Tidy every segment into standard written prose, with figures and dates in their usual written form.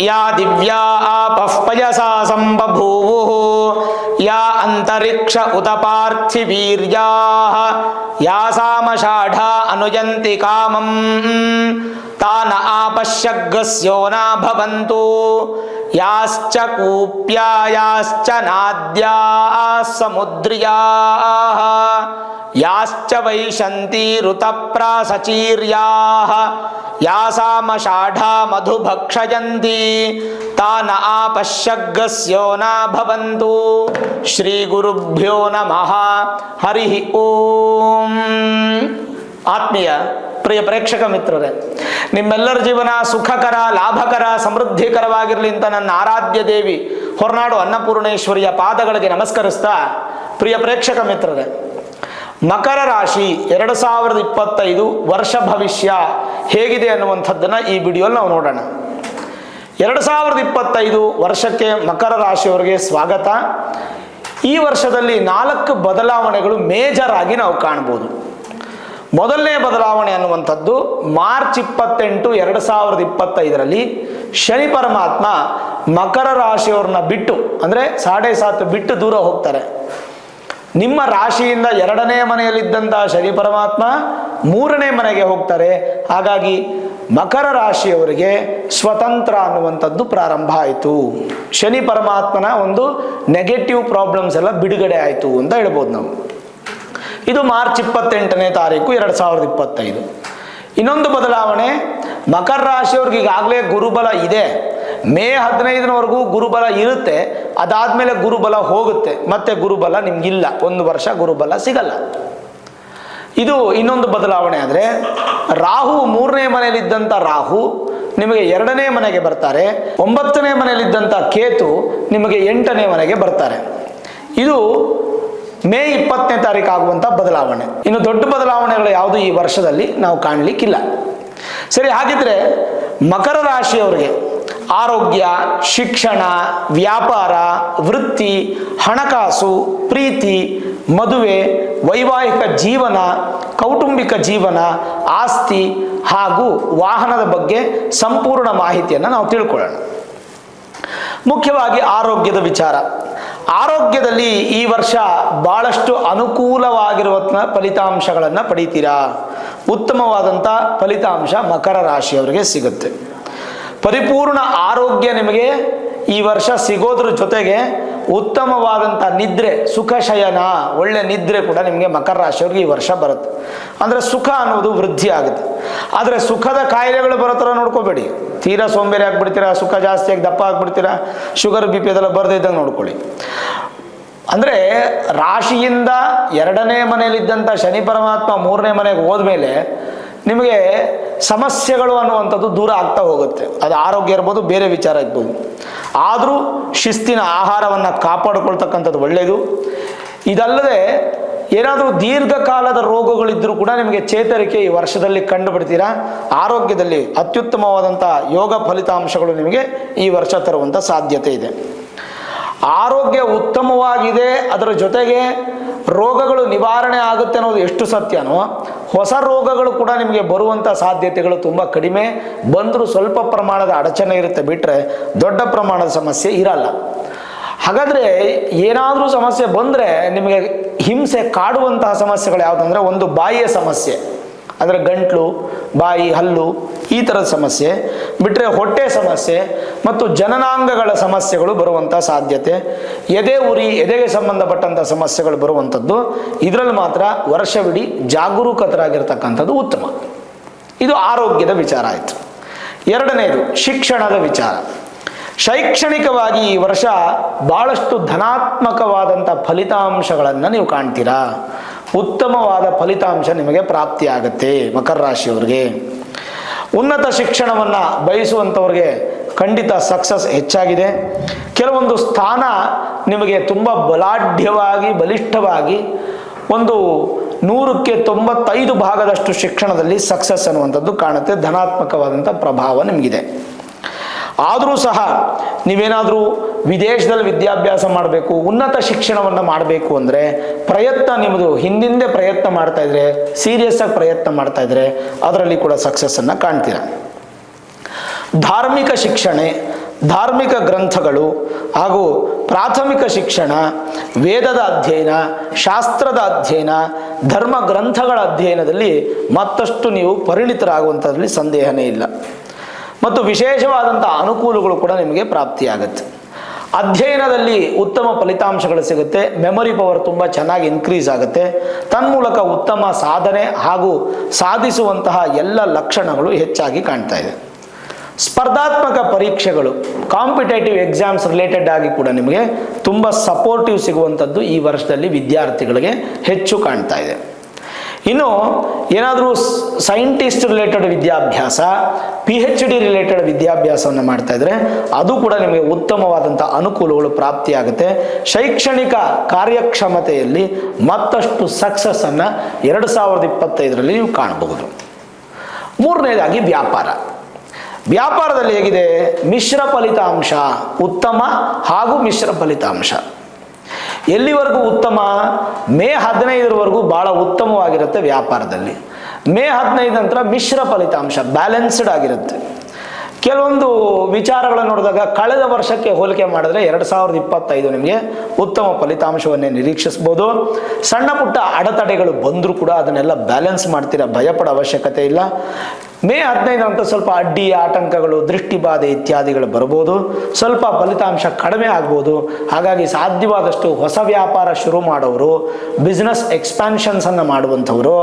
ಯಾ ದಿವ್ಯಾ ಆಪಃ ಪಯಸಾ ಸಂಬಭೂವುಃ ಯಾ ಅಂತರಿಕ್ಷ ಉತ ಪಾರ್ಥಿವೀರ್ಯಾಃ ಯಾಸಾಮಷಾಢಾ ಅನುಯಂತಿ ಕಾಮಂ ತಾನ ಆಪಶ್ಯಗ್ಗಸ್ಯೋನಾ ಭವಂತು ಯಾಶ್ಚ ಕೂಪ್ಯಾ ಯಾಶ್ಚ ನಾದ್ಯಾಃ ಸಮುದ್ರ್ಯಾಃ ಯಾಶ್ಚ ವೈಶಂತಿ ಋತಪ್ರಾಸಚೀರ್ಯಾಃ ಯಾಸಾಮಷಾಢಾ ಮಧುಭಕ್ಷಯಂತಿ ತಾನ ಆಪಶ್ಯಗ್ಗಸ್ಯೋನಾ ಭವಂತು. ಶ್ರೀ ಗುರುಭ್ಯೋ ನಮಃ. ಹರಿ ಓಂ. ಆತ್ಮೀಯ ಪ್ರಿಯ ಪ್ರೇಕ್ಷಕ ಮಿತ್ರರೇ, ನಿಮ್ಮೆಲ್ಲರ ಜೀವನ ಸುಖಕರ, ಲಾಭಕರ, ಸಮೃದ್ಧಿಕರವಾಗಿರಲಿ ಅಂತ ನನ್ನ ಆರಾಧ್ಯ ದೇವಿ ಹೊರನಾಡು ಅನ್ನಪೂರ್ಣೇಶ್ವರಿಯ ಪಾದಗಳಿಗೆ ನಮಸ್ಕರಿಸ್ತಾ, ಪ್ರಿಯ ಪ್ರೇಕ್ಷಕ ಮಿತ್ರರೇ, ಮಕರ ರಾಶಿ 2025 ವರ್ಷ ಭವಿಷ್ಯ ಹೇಗಿದೆ ಅನ್ನುವಂಥದ್ದನ್ನು ಈ ವಿಡಿಯೋಲ್ಲಿ ನಾವು ನೋಡೋಣ. 2025 ವರ್ಷಕ್ಕೆ ಮಕರ ರಾಶಿಯವರಿಗೆ ಸ್ವಾಗತ. ಈ ವರ್ಷದಲ್ಲಿ 4 ಬದಲಾವಣೆಗಳು ಮೇಜರ್ ಆಗಿ ನಾವು ಕಾಣ್ಬೋದು. ಮೊದಲನೇ ಬದಲಾವಣೆ ಅನ್ನುವಂಥದ್ದು ಮಾರ್ಚ್ 28, 2025ರಲ್ಲಿ ಶನಿ ಪರಮಾತ್ಮ ಮಕರ ರಾಶಿಯವ್ರನ್ನ ಬಿಟ್ಟು, ಅಂದರೆ 7.5 ಬಿಟ್ಟು ದೂರ ಹೋಗ್ತಾರೆ. ನಿಮ್ಮ ರಾಶಿಯಿಂದ 2ನೇ ಮನೆಯಲ್ಲಿದ್ದಂಥ ಶನಿ ಪರಮಾತ್ಮ 3ನೇ ಮನೆಗೆ ಹೋಗ್ತಾರೆ. ಹಾಗಾಗಿ ಮಕರ ರಾಶಿಯವರಿಗೆ ಸ್ವತಂತ್ರ ಅನ್ನುವಂಥದ್ದು ಪ್ರಾರಂಭ ಆಯಿತು. ಶನಿ ಪರಮಾತ್ಮನ ಒಂದು ನೆಗೆಟಿವ್ ಪ್ರಾಬ್ಲಮ್ಸ್ ಎಲ್ಲ ಬಿಡುಗಡೆ ಆಯಿತು ಅಂತ ಹೇಳ್ಬೋದು ನಾವು. ಇದು ಮಾರ್ಚ್ 28ನೇ ತಾರೀಕು 2025. ಇನ್ನೊಂದು ಬದಲಾವಣೆ, ಮಕರ ರಾಶಿಯವ್ರಿಗೆ ಈಗಾಗಲೇ ಗುರುಬಲ ಇದೆ. ಮೇ 15ರವರೆಗೂ ಗುರುಬಲ ಇರುತ್ತೆ. ಅದಾದಮೇಲೆ ಗುರುಬಲ ಹೋಗುತ್ತೆ. ಮತ್ತೆ ಗುರುಬಲ ನಿಮ್ಗಿಲ್ಲ, 1 ವರ್ಷ ಗುರುಬಲ ಸಿಗಲ್ಲ. ಇದು ಇನ್ನೊಂದು ಬದಲಾವಣೆ. ಆದರೆ ರಾಹು 3ನೇ ಮನೆಯಲ್ಲಿದ್ದಂಥ ರಾಹು ನಿಮಗೆ 2ನೇ ಮನೆಗೆ ಬರ್ತಾರೆ. 9ನೇ ಮನೆಯಲ್ಲಿದ್ದಂಥ ಕೇತು ನಿಮಗೆ 8ನೇ ಮನೆಗೆ ಬರ್ತಾರೆ. ಇದು ಮೇ 20ನೇ ತಾರೀಕು ಆಗುವಂಥ ಬದಲಾವಣೆ. ಇನ್ನು ದೊಡ್ಡ ಬದಲಾವಣೆಗಳು ಯಾವುದು ಈ ವರ್ಷದಲ್ಲಿ ನಾವು ಕಾಣಲಿಕ್ಕಿಲ್ಲ. ಸರಿ, ಹಾಗಿದ್ರೆ ಮಕರ ರಾಶಿಯವರಿಗೆ ಆರೋಗ್ಯ, ಶಿಕ್ಷಣ, ವ್ಯಾಪಾರ, ವೃತ್ತಿ, ಹಣಕಾಸು, ಪ್ರೀತಿ, ಮದುವೆ, ವೈವಾಹಿಕ ಜೀವನ, ಕೌಟುಂಬಿಕ ಜೀವನ, ಆಸ್ತಿ ಹಾಗೂ ವಾಹನದ ಬಗ್ಗೆ ಸಂಪೂರ್ಣ ಮಾಹಿತಿಯನ್ನು ನಾವು ತಿಳ್ಕೊಳ್ಳೋಣ. ಮುಖ್ಯವಾಗಿ ಆರೋಗ್ಯದ ವಿಚಾರ. ಆರೋಗ್ಯದಲ್ಲಿ ಈ ವರ್ಷ ಬಹಳಷ್ಟು ಅನುಕೂಲವಾಗಿರುವ ಫಲಿತಾಂಶಗಳನ್ನು ಪಡಿತೀರಾ. ಉತ್ತಮವಾದಂಥ ಫಲಿತಾಂಶ ಮಕರ ರಾಶಿಯವರಿಗೆ ಸಿಗುತ್ತೆ. ಪರಿಪೂರ್ಣ ಆರೋಗ್ಯ ನಿಮಗೆ ಈ ವರ್ಷ ಸಿಗೋದ್ರ ಜೊತೆಗೆ ಉತ್ತಮವಾದಂಥ ನಿದ್ರೆ, ಸುಖ ಶಯನ, ಒಳ್ಳೆ ನಿದ್ರೆ ಕೂಡ ನಿಮಗೆ ಮಕರ ರಾಶಿಯವ್ರಿಗೆ ಈ ವರ್ಷ ಬರುತ್ತೆ. ಅಂದರೆ ಸುಖ ಅನ್ನೋದು ವೃದ್ಧಿ ಆಗುತ್ತೆ. ಆದರೆ ಸುಖದ ಕಾಯಿಲೆಗಳು ಬರೋ ಥರ ನೋಡ್ಕೋಬೇಡಿ. ತೀರಾ ಸೋಂಬೇರಿ ಆಗಿಬಿಡ್ತೀರಾ, ಸುಖ ಜಾಸ್ತಿಯಾಗಿ ದಪ್ಪ ಆಗಿಬಿಡ್ತೀರಾ, ಶುಗರ್ ಬಿ ಪಿ ಅದೆಲ್ಲ ಬರದೇ ಇದ್ದಂಗೆ ನೋಡ್ಕೊಳ್ಳಿ. ಅಂದರೆ ರಾಶಿಯಿಂದ 2ನೇ ಮನೆಯಲ್ಲಿದ್ದಂಥ ಶನಿ ಪರಮಾತ್ಮ 3ನೇ ಮನೆಗೆ ಹೋದ್ಮೇಲೆ ನಿಮಗೆ ಸಮಸ್ಯೆಗಳು ಅನ್ನುವಂಥದ್ದು ದೂರ ಆಗ್ತಾ ಹೋಗುತ್ತೆ. ಅದು ಆರೋಗ್ಯ ಇರ್ಬೋದು, ಬೇರೆ ವಿಚಾರ ಇರ್ಬೋದು. ಆದರೂ ಶಿಸ್ತಿನ ಆಹಾರವನ್ನು ಕಾಪಾಡಿಕೊಳ್ತಕ್ಕಂಥದ್ದು ಒಳ್ಳೆಯದು. ಇದಲ್ಲದೆ ಏನಾದರೂ ದೀರ್ಘಕಾಲದ ರೋಗಗಳಿದ್ದರೂ ಕೂಡ ನಿಮಗೆ ಚೇತರಿಕೆ ಈ ವರ್ಷದಲ್ಲಿ ಕಂಡುಬಿಡ್ತೀರಾ. ಆರೋಗ್ಯದಲ್ಲಿ ಅತ್ಯುತ್ತಮವಾದಂಥ ಯೋಗ ಫಲಿತಾಂಶಗಳು ನಿಮಗೆ ಈ ವರ್ಷ ತರುವಂಥ ಸಾಧ್ಯತೆ ಇದೆ. ಆರೋಗ್ಯ ಉತ್ತಮವಾಗಿದೆ, ಅದರ ಜೊತೆಗೆ ರೋಗಗಳು ನಿವಾರಣೆ ಆಗುತ್ತೆ ಅನ್ನೋದು ಎಷ್ಟು ಸತ್ಯನೋ, ಹೊಸ ರೋಗಗಳು ಕೂಡ ನಿಮಗೆ ಬರುವಂಥ ಸಾಧ್ಯತೆಗಳು ತುಂಬ ಕಡಿಮೆ. ಬಂದರೂ ಸ್ವಲ್ಪ ಪ್ರಮಾಣದ ಅಡಚಣೆ ಇರುತ್ತೆ, ಬಿಟ್ಟರೆ ದೊಡ್ಡ ಪ್ರಮಾಣದ ಸಮಸ್ಯೆ ಇರಲ್ಲ. ಹಾಗಾದರೆ ಏನಾದರೂ ಸಮಸ್ಯೆ ಬಂದರೆ ನಿಮಗೆ ಹಿಂಸೆ ಕಾಡುವಂತಹ ಸಮಸ್ಯೆಗಳು ಯಾವುದಂದರೆ, ಒಂದು ಬಾಯಿಯ ಸಮಸ್ಯೆ, ಅಂದರೆ ಗಂಟ್ಲು, ಬಾಯಿ, ಹಲ್ಲು, ಈ ಥರದ ಸಮಸ್ಯೆ ಬಿಟ್ಟರೆ ಹೊಟ್ಟೆ ಸಮಸ್ಯೆ ಮತ್ತು ಜನನಾಂಗಗಳ ಸಮಸ್ಯೆಗಳು ಬರುವಂಥ ಸಾಧ್ಯತೆ, ಎದೆ ಉರಿ, ಎದೆಗೆ ಸಂಬಂಧಪಟ್ಟಂಥ ಸಮಸ್ಯೆಗಳು ಬರುವಂಥದ್ದು. ಇದರಲ್ಲಿ ಮಾತ್ರ ವರ್ಷವಿಡೀ ಜಾಗರೂಕತರಾಗಿರ್ತಕ್ಕಂಥದ್ದು ಉತ್ತಮ. ಇದು ಆರೋಗ್ಯದ ವಿಚಾರ ಆಯಿತು. ಎರಡನೇದು ಶಿಕ್ಷಣದ ವಿಚಾರ. ಶೈಕ್ಷಣಿಕವಾಗಿ ಈ ವರ್ಷ ಭಾಳಷ್ಟು ಧನಾತ್ಮಕವಾದಂಥ ಫಲಿತಾಂಶಗಳನ್ನು ನೀವು ಕಾಣ್ತೀರಾ. ಉತ್ತಮವಾದ ಫಲಿತಾಂಶ ನಿಮಗೆ ಪ್ರಾಪ್ತಿಯಾಗುತ್ತೆ ಮಕರ ರಾಶಿಯವರಿಗೆ. ಉನ್ನತ ಶಿಕ್ಷಣವನ್ನು ಬಯಸುವಂಥವ್ರಿಗೆ ಖಂಡಿತ ಸಕ್ಸಸ್ ಹೆಚ್ಚಾಗಿದೆ. ಕೆಲವೊಂದು ಸ್ಥಾನ ನಿಮಗೆ ತುಂಬ ಬಲಿಷ್ಠವಾಗಿ ಒಂದು 100ಕ್ಕೆ 95 ಭಾಗದಷ್ಟು ಶಿಕ್ಷಣದಲ್ಲಿ ಸಕ್ಸಸ್ ಅನ್ನುವಂಥದ್ದು ಕಾಣುತ್ತೆ. ಧನಾತ್ಮಕವಾದಂಥ ಪ್ರಭಾವ ನಿಮಗಿದೆ. ಆದರೂ ಸಹ ನೀವೇನಾದರೂ ವಿದೇಶದಲ್ಲಿ ವಿದ್ಯಾಭ್ಯಾಸ ಮಾಡಬೇಕು, ಉನ್ನತ ಶಿಕ್ಷಣವನ್ನು ಮಾಡಬೇಕು ಅಂದರೆ ಪ್ರಯತ್ನ ನಿಮ್ಮದು ಹಿಂದಿಂದೆ ಪ್ರಯತ್ನ ಮಾಡ್ತಾ ಇದ್ರೆ, ಸೀರಿಯಸ್ ಆಗಿ ಪ್ರಯತ್ನ ಮಾಡ್ತಾ ಇದ್ರೆ ಅದರಲ್ಲಿ ಕೂಡ ಸಕ್ಸಸ್ಸನ್ನು ಕಾಣ್ತೀರ. ಧಾರ್ಮಿಕ ಧಾರ್ಮಿಕ ಗ್ರಂಥಗಳು ಹಾಗೂ ಪ್ರಾಥಮಿಕ ಶಿಕ್ಷಣ, ವೇದದ ಅಧ್ಯಯನ, ಶಾಸ್ತ್ರದ ಅಧ್ಯಯನ, ಧರ್ಮ ಗ್ರಂಥಗಳ ಅಧ್ಯಯನದಲ್ಲಿ ಮತ್ತಷ್ಟು ನೀವು ಪರಿಣಿತರಾಗುವಂಥದ್ರಲ್ಲಿ ಸಂದೇಹನೇ ಇಲ್ಲ. ಮತ್ತು ವಿಶೇಷವಾದಂಥ ಅನುಕೂಲಗಳು ಕೂಡ ನಿಮಗೆ ಪ್ರಾಪ್ತಿಯಾಗುತ್ತೆ. ಅಧ್ಯಯನದಲ್ಲಿ ಉತ್ತಮ ಫಲಿತಾಂಶಗಳು ಸಿಗುತ್ತೆ. ಮೆಮೊರಿ ಪವರ್ ತುಂಬ ಚೆನ್ನಾಗಿ ಇನ್ಕ್ರೀಸ್ ಆಗುತ್ತೆ. ತನ್ಮೂಲಕ ಉತ್ತಮ ಸಾಧನೆ ಹಾಗೂ ಸಾಧಿಸುವಂತಹ ಎಲ್ಲ ಲಕ್ಷಣಗಳು ಹೆಚ್ಚಾಗಿ ಕಾಣ್ತಾ ಇದೆ. ಸ್ಪರ್ಧಾತ್ಮಕ ಪರೀಕ್ಷೆಗಳು, ಕಾಂಪಿಟೇಟಿವ್ ಎಕ್ಸಾಮ್ಸ್ ರಿಲೇಟೆಡ್ ಆಗಿ ಕೂಡ ನಿಮಗೆ ತುಂಬ ಸಪೋರ್ಟಿವ್ ಸಿಗುವಂಥದ್ದು ಈ ವರ್ಷದಲ್ಲಿ ವಿದ್ಯಾರ್ಥಿಗಳಿಗೆ ಹೆಚ್ಚು ಕಾಣ್ತಾ ಇದೆ. ಇನ್ನು ಏನಾದರೂ ಸೈಂಟಿಸ್ಟ್ ರಿಲೇಟೆಡ್ ವಿದ್ಯಾಭ್ಯಾಸ, PhD ರಿಲೇಟೆಡ್ ವಿದ್ಯಾಭ್ಯಾಸವನ್ನು ಮಾಡ್ತಾ ಇದ್ರೆ ಅದು ಕೂಡ ನಿಮಗೆ ಉತ್ತಮವಾದಂಥ ಅನುಕೂಲಗಳು ಪ್ರಾಪ್ತಿಯಾಗುತ್ತೆ. ಶೈಕ್ಷಣಿಕ ಕಾರ್ಯಕ್ಷಮತೆಯಲ್ಲಿ ಮತ್ತಷ್ಟು ಸಕ್ಸಸ್ಸನ್ನು 2025ರಲ್ಲಿ ನೀವು ಕಾಣಬಹುದು. ಮೂರನೇದಾಗಿ ವ್ಯಾಪಾರದಲ್ಲಿ ಹೇಗಿದೆ? ಮಿಶ್ರ ಫಲಿತಾಂಶ, ಉತ್ತಮ ಹಾಗೂ ಮಿಶ್ರ ಫಲಿತಾಂಶ. ಎಲ್ಲಿವರೆಗೂ ಉತ್ತಮ? ಮೇ 15ರವರೆಗೂ ಭಾಳ ಉತ್ತಮವಾಗಿರುತ್ತೆ ವ್ಯಾಪಾರದಲ್ಲಿ. ಮೇ 15 ನಂತರ ಮಿಶ್ರ ಫಲಿತಾಂಶ, ಬ್ಯಾಲೆನ್ಸ್ಡ್ ಆಗಿರುತ್ತೆ. ಕೆಲವೊಂದು ವಿಚಾರಗಳನ್ನು ನೋಡಿದಾಗ ಕಳೆದ ವರ್ಷಕ್ಕೆ ಹೋಲಿಕೆ ಮಾಡಿದ್ರೆ 2025 ನಿಮಗೆ ಉತ್ತಮ ಫಲಿತಾಂಶವನ್ನೇ ನಿರೀಕ್ಷಿಸ್ಬೋದು. ಸಣ್ಣ ಪುಟ್ಟ ಅಡೆತಡೆಗಳು ಬಂದರೂ ಕೂಡ ಅದನ್ನೆಲ್ಲ ಬ್ಯಾಲೆನ್ಸ್ ಮಾಡ್ತೀರಾ, ಭಯಪಡೋ ಅವಶ್ಯಕತೆ ಇಲ್ಲ. ಮೇ 15 ನಂತರ ಸ್ವಲ್ಪ ಅಡ್ಡಿ ಆಟಂಕಗಳು, ದೃಷ್ಟಿಬಾಧೆ ಇತ್ಯಾದಿಗಳು ಬರ್ಬೋದು. ಸ್ವಲ್ಪ ಫಲಿತಾಂಶ ಕಡಿಮೆ ಆಗ್ಬೋದು. ಹಾಗಾಗಿ ಸಾಧ್ಯವಾದಷ್ಟು ಹೊಸ ವ್ಯಾಪಾರ ಶುರು ಮಾಡೋರು, ಬಿಸ್ನೆಸ್ ಎಕ್ಸ್ಪ್ಯಾನ್ಷನ್ಸನ್ನು ಮಾಡುವಂಥವರು,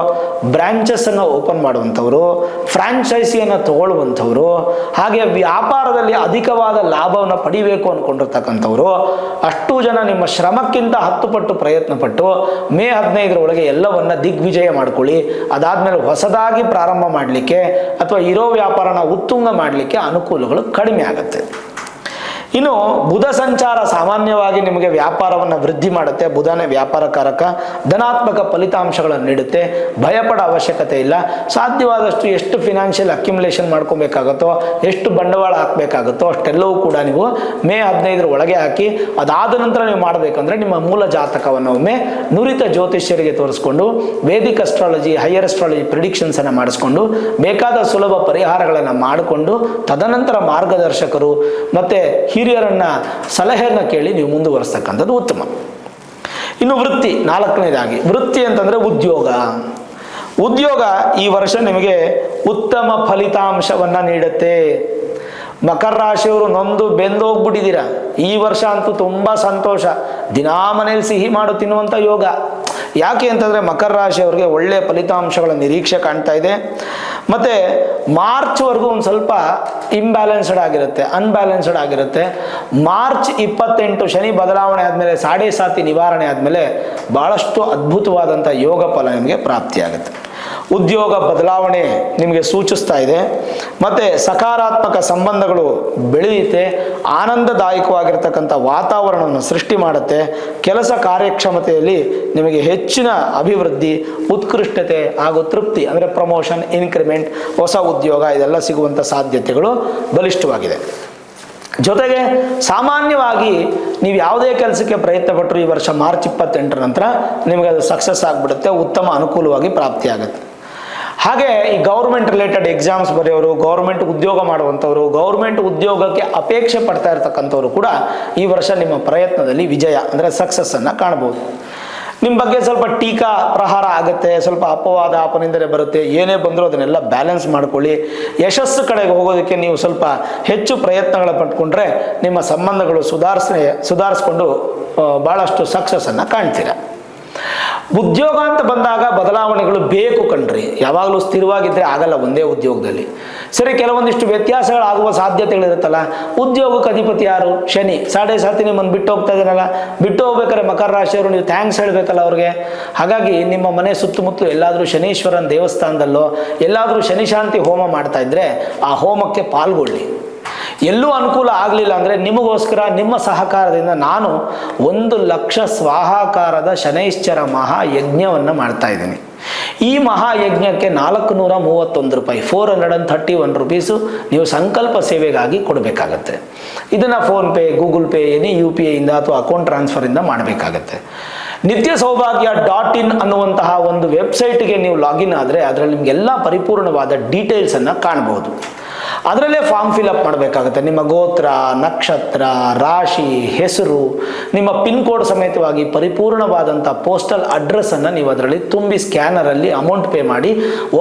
ಬ್ರಾಂಚಸ್ಸನ್ನು ಓಪನ್ ಮಾಡುವಂಥವರು, ಫ್ರಾಂಚೈಸಿಯನ್ನು ತಗೊಳ್ಳುವಂಥವರು, ಹಾಗೆ ವ್ಯಾಪಾರದಲ್ಲಿ ಅಧಿಕವಾದ ಲಾಭವನ್ನು ಪಡಿಬೇಕು ಅಂದ್ಕೊಂಡಿರ್ತಕ್ಕಂಥವ್ರು ಅಷ್ಟು ಜನ ನಿಮ್ಮ ಶ್ರಮಕ್ಕಿಂತ 10 ಪಟ್ಟು ಪ್ರಯತ್ನ ಪಟ್ಟು ಮೇ 15ರೊಳಗೆ ಎಲ್ಲವನ್ನ ದಿಗ್ವಿಜಯ ಮಾಡ್ಕೊಳ್ಳಿ. ಅದಾದಮೇಲೆ ಹೊಸದಾಗಿ ಪ್ರಾರಂಭ ಮಾಡಲಿಕ್ಕೆ ಅಥವಾ ಇರೋ ವ್ಯಾಪಾರನ ಉತ್ತುಂಗ ಮಾಡಲಿಕ್ಕೆ ಅನುಕೂಲಗಳು ಕಡಿಮೆ ಆಗುತ್ತೆ. ಇನ್ನು ಬುಧ ಸಂಚಾರ ಸಾಮಾನ್ಯವಾಗಿ ನಿಮಗೆ ವ್ಯಾಪಾರವನ್ನು ವೃದ್ಧಿ ಮಾಡುತ್ತೆ. ಬುಧನೇ ವ್ಯಾಪಾರಕಾರಕ, ಧನಾತ್ಮಕ ಫಲಿತಾಂಶಗಳನ್ನು ನೀಡುತ್ತೆ. ಭಯಪಡೋ ಅವಶ್ಯಕತೆ ಇಲ್ಲ. ಸಾಧ್ಯವಾದಷ್ಟು ಎಷ್ಟು ಫಿನಾನ್ಷಿಯಲ್ ಅಕ್ಯುಮುಲೇಷನ್ ಮಾಡ್ಕೊಬೇಕಾಗುತ್ತೋ, ಎಷ್ಟು ಬಂಡವಾಳ ಹಾಕಬೇಕಾಗುತ್ತೋ ಅಷ್ಟೆಲ್ಲವೂ ಕೂಡ ನೀವು ಮೇ 15ರ ಒಳಗೆ ಹಾಕಿ, ಅದಾದ ನಂತರ ನೀವು ಮಾಡಬೇಕಂದ್ರೆ ನಿಮ್ಮ ಮೂಲ ಜಾತಕವನ್ನು ಒಮ್ಮೆ ನುರಿತ ಜ್ಯೋತಿಷ್ಯರಿಗೆ ತೋರಿಸ್ಕೊಂಡು ವೇದಿಕ್ ಅಸ್ಟ್ರಾಲಜಿ, ಹೈಯರ್ ಅಸ್ಟ್ರಾಲಜಿ ಪ್ರಿಡಿಕ್ಷನ್ಸನ್ನು ಮಾಡಿಸ್ಕೊಂಡು ಬೇಕಾದ ಸುಲಭ ಪರಿಹಾರಗಳನ್ನು ಮಾಡಿಕೊಂಡು ತದನಂತರ ಮಾರ್ಗದರ್ಶಕರು ಮತ್ತು ಹಿರಿಯರನ್ನ ಸಲಹೆಯನ್ನು ಕೇಳಿ ನೀವು ಮುಂದುವರಿಸ್ತಕ್ಕಂಥದ್ದು ಉತ್ತಮ. ಇನ್ನು ವೃತ್ತಿ, 4ನೇದಾಗಿ ವೃತ್ತಿ ಅಂತಂದರೆ ಉದ್ಯೋಗ ಈ ವರ್ಷ ನಿಮಗೆ ಉತ್ತಮ ಫಲಿತಾಂಶವನ್ನು ನೀಡುತ್ತೆ. ಮಕರ ರಾಶಿಯವರು ನೊಂದು ಬೆಂದೋಗ್ಬಿಟ್ಟಿದ್ದೀರಾ. ಈ ವರ್ಷ ಅಂತೂ ತುಂಬ ಸಂತೋಷ. ದಿನಾ ಮನೇಲಿ ಸಿಹಿ ಮಾಡು ತಿನ್ನುವಂಥ ಯೋಗ. ಯಾಕೆ ಅಂತಂದರೆ ಮಕರ ರಾಶಿಯವರಿಗೆ ಒಳ್ಳೆಯ ಫಲಿತಾಂಶಗಳ ನಿರೀಕ್ಷೆ ಕಾಣ್ತಾ ಇದೆ. ಮತ್ತು ಮಾರ್ಚ್ವರೆಗೂ ಒಂದು ಸ್ವಲ್ಪ ಅನ್ಬ್ಯಾಲೆನ್ಸ್ಡ್ ಆಗಿರುತ್ತೆ. ಮಾರ್ಚ್ 28 ಶನಿ ಬದಲಾವಣೆ ಆದಮೇಲೆ, ಸಾಡೆ ಸಾತಿ ನಿವಾರಣೆ ಆದಮೇಲೆ ಭಾಳಷ್ಟು ಅದ್ಭುತವಾದಂಥ ಯೋಗ ಫಲ ನಿಮಗೆ ಪ್ರಾಪ್ತಿಯಾಗುತ್ತೆ. ಉದ್ಯೋಗ ಬದಲಾವಣೆ ನಿಮಗೆ ಸೂಚಿಸ್ತಾ ಇದೆ. ಮತ್ತು ಸಕಾರಾತ್ಮಕ ಸಂಬಂಧಗಳು ಬೆಳೆಯುತ್ತೆ. ಆನಂದದಾಯಕವಾಗಿರ್ತಕ್ಕಂಥ ವಾತಾವರಣವನ್ನು ಸೃಷ್ಟಿ ಮಾಡುತ್ತೆ. ಕೆಲಸ ಕಾರ್ಯಕ್ಷಮತೆಯಲ್ಲಿ ನಿಮಗೆ ಹೆಚ್ಚಿನ ಅಭಿವೃದ್ಧಿ, ಉತ್ಕೃಷ್ಟತೆ ಹಾಗೂ ತೃಪ್ತಿ ಅಂದರೆ ಪ್ರಮೋಷನ್, ಇನ್ಕ್ರಿಮೆಂಟ್, ಹೊಸ ಉದ್ಯೋಗ ಇದೆಲ್ಲ ಸಿಗುವಂಥ ಸಾಧ್ಯತೆಗಳು ಬಲಿಷ್ಠವಾಗಿದೆ. ಜೊತೆಗೆ ಸಾಮಾನ್ಯವಾಗಿ ನೀವು ಯಾವುದೇ ಕೆಲಸಕ್ಕೆ ಪ್ರಯತ್ನ ಪಟ್ಟರು ಈ ವರ್ಷ ಮಾರ್ಚ್ 28 ನಂತರ ನಿಮಗೆ ಅದು ಸಕ್ಸಸ್ ಆಗಿಬಿಡುತ್ತೆ, ಉತ್ತಮ ಅನುಕೂಲವಾಗಿ ಪ್ರಾಪ್ತಿಯಾಗುತ್ತೆ. ಹಾಗೆ ಈ ಗೌರ್ಮೆಂಟ್ ರಿಲೇಟೆಡ್ ಎಕ್ಸಾಮ್ಸ್ ಬರೆಯೋರು, ಗೌರ್ಮೆಂಟ್ ಉದ್ಯೋಗ ಮಾಡುವಂಥವ್ರು, ಗೌರ್ಮೆಂಟ್ ಉದ್ಯೋಗಕ್ಕೆ ಅಪೇಕ್ಷೆ ಪಡ್ತಾ ಇರ್ತಕ್ಕಂಥವ್ರು ಕೂಡ ಈ ವರ್ಷ ನಿಮ್ಮ ಪ್ರಯತ್ನದಲ್ಲಿ ವಿಜಯ ಅಂದರೆ ಸಕ್ಸಸ್ಸನ್ನು ಕಾಣ್ಬೋದು. ನಿಮ್ಮ ಬಗ್ಗೆ ಸ್ವಲ್ಪ ಟೀಕಾ ಪ್ರಹಾರ ಆಗುತ್ತೆ, ಸ್ವಲ್ಪ ಅಪವಾದ ಅಪನಿಂದನೆ ಬರುತ್ತೆ. ಏನೇ ಬಂದರೂ ಅದನ್ನೆಲ್ಲ ಬ್ಯಾಲೆನ್ಸ್ ಮಾಡ್ಕೊಳ್ಳಿ. ಯಶಸ್ಸು ಕಡೆಗೆ ಹೋಗೋದಕ್ಕೆ ನೀವು ಸ್ವಲ್ಪ ಹೆಚ್ಚು ಪ್ರಯತ್ನಗಳ ಪಟ್ಕೊಂಡ್ರೆ ನಿಮ್ಮ ಸಂಬಂಧಗಳು ಸುಧಾರಿಸ್ಕೊಂಡು ಭಾಳಷ್ಟು ಸಕ್ಸಸ್ಸನ್ನು ಕಾಣ್ತೀರ. ಉದ್ಯೋಗ ಅಂತ ಬಂದಾಗ ಬದಲಾವಣೆಗಳು ಬೇಕು ಕಣ್ರಿ. ಯಾವಾಗಲೂ ಸ್ಥಿರವಾಗಿದ್ದರೆ ಆಗಲ್ಲ ಒಂದೇ ಉದ್ಯೋಗದಲ್ಲಿ. ಸರಿ, ಕೆಲವೊಂದಿಷ್ಟು ವ್ಯತ್ಯಾಸಗಳಾಗುವ ಸಾಧ್ಯತೆಗಳಿರುತ್ತಲ್ಲ. ಉದ್ಯೋಗಕ್ಕೆ ಅಧಿಪತಿ ಯಾರು? ಶನಿ. ಸಾಡೆ ಸಾತಿ ನಿಮ್ಮನ್ನು ಬಿಟ್ಟು ಹೋಗ್ತಾ ಇದ್ದಾನಲ್ಲ. ಬಿಟ್ಟು ಹೋಗ್ಬೇಕಾದ್ರೆ ಮಕರ ರಾಶಿಯವರು ನೀವು ಥ್ಯಾಂಕ್ಸ್ ಹೇಳಬೇಕಲ್ಲ ಅವ್ರಿಗೆ. ಹಾಗಾಗಿ ನಿಮ್ಮ ಮನೆ ಸುತ್ತಮುತ್ತಲು ಎಲ್ಲಾದರೂ ಶನೀಶ್ವರನ ದೇವಸ್ಥಾನದಲ್ಲೋ ಎಲ್ಲಾದರೂ ಶನಿ ಶಾಂತಿ ಹೋಮ ಮಾಡ್ತಾ ಇದ್ದರೆ ಆ ಹೋಮಕ್ಕೆ ಪಾಲ್ಗೊಳ್ಳಿ. ಎಲ್ಲೂ ಅನುಕೂಲ ಆಗಲಿಲ್ಲ ಅಂದರೆ ನಿಮಗೋಸ್ಕರ ನಿಮ್ಮ ಸಹಕಾರದಿಂದ ನಾನು 1 ಲಕ್ಷ ಸ್ವಾಹಾಕಾರದ ಶನೈಶ್ಚರ ಮಹಾಯಜ್ಞವನ್ನು ಮಾಡ್ತಾ ಇದ್ದೀನಿ. ಈ ಮಹಾಯಜ್ಞಕ್ಕೆ 431 ರೂಪಾಯಿ, 431 ರುಪೀಸು ನೀವು ಸಂಕಲ್ಪ ಸೇವೆಗಾಗಿ ಕೊಡಬೇಕಾಗತ್ತೆ. ಇದನ್ನು PhonePe, Google pay, any UPI ಇಂದ ಅಥವಾ ಅಕೌಂಟ್ ಟ್ರಾನ್ಸ್ಫರಿಂದ ಮಾಡಬೇಕಾಗತ್ತೆ. ನಿತ್ಯ ಸೌಭಾಗ್ಯ .in ಅನ್ನುವಂತಹ ಒಂದು ವೆಬ್ಸೈಟ್ಗೆ ನೀವು ಲಾಗಿನ್ ಆದರೆ ಅದರಲ್ಲಿ ನಿಮಗೆಲ್ಲ ಪರಿಪೂರ್ಣವಾದ ಡೀಟೇಲ್ಸನ್ನು ಕಾಣಬಹುದು. ಅದರಲ್ಲೇ ಫಾರ್ಮ್ ಫಿಲಪ್ ಮಾಡಬೇಕಾಗುತ್ತೆ. ನಿಮ್ಮ ಗೋತ್ರ, ನಕ್ಷತ್ರ, ರಾಶಿ, ಹೆಸರು, ನಿಮ್ಮ ಪಿನ್ ಕೋಡ್ ಸಮೇತವಾಗಿ ಪರಿಪೂರ್ಣವಾದಂಥ ಪೋಸ್ಟಲ್ ಅಡ್ರೆಸ್ಸನ್ನು ನೀವು ಅದರಲ್ಲಿ ತುಂಬಿ ಸ್ಕ್ಯಾನರಲ್ಲಿ ಅಮೌಂಟ್ ಪೇ ಮಾಡಿ